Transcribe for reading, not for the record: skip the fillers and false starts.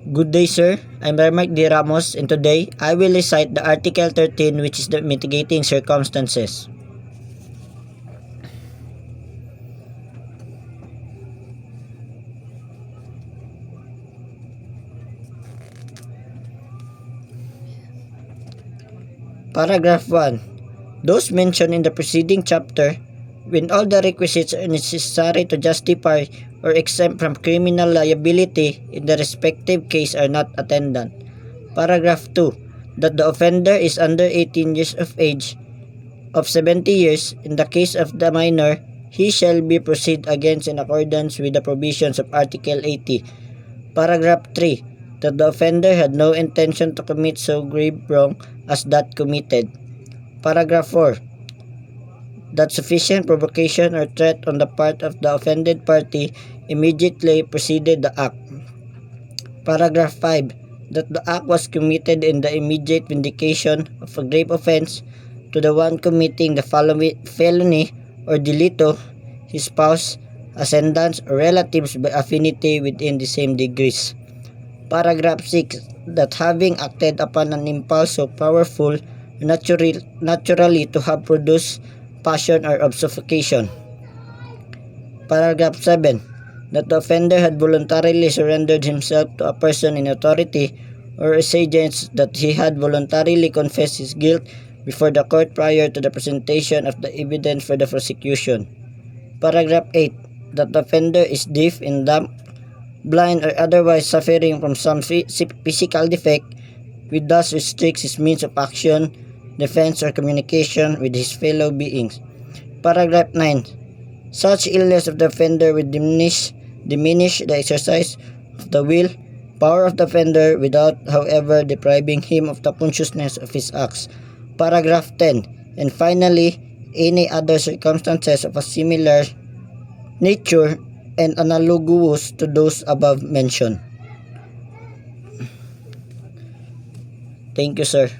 Good day, sir. I'm Remark D. Ramos, and today I will recite the Article 13, which is the mitigating circumstances. Paragraph 1. Those mentioned in the preceding chapter, when all the requisites are necessary to justify or exempt from criminal liability in the respective case are not attendant. Paragraph 2. That the offender is under 18 years of age of 70 years. In the case of the minor, he shall be proceeded against in accordance with the provisions of Article 80. Paragraph 3. That the offender had no intention to commit so grave wrong as that committed. Paragraph 4. That sufficient provocation or threat on the part of the offended party immediately preceded the act. Paragraph 5. That the act was committed in the immediate vindication of a grave offense to the one committing the felony or delito, his spouse, ascendants, or relatives by affinity within the same degrees. Paragraph 6. That having acted upon an impulse so powerful naturally to have produced passion or of suffocation. Paragraph 7. That the offender had voluntarily surrendered himself to a person in authority or his agents, that he had voluntarily confessed his guilt before the court prior to the presentation of the evidence for the prosecution. Paragraph 8. That the offender is deaf and dumb, blind, or otherwise suffering from some physical defect, which thus restricts his means of action, defense, or communication with his fellow beings. Paragraph 9. Such illness of the offender will diminish the exercise of the will, power of the offender, without, however, depriving him of the consciousness of his acts. Paragraph 10. And finally, any other circumstances of a similar nature and analogous to those above mentioned. Thank you, sir.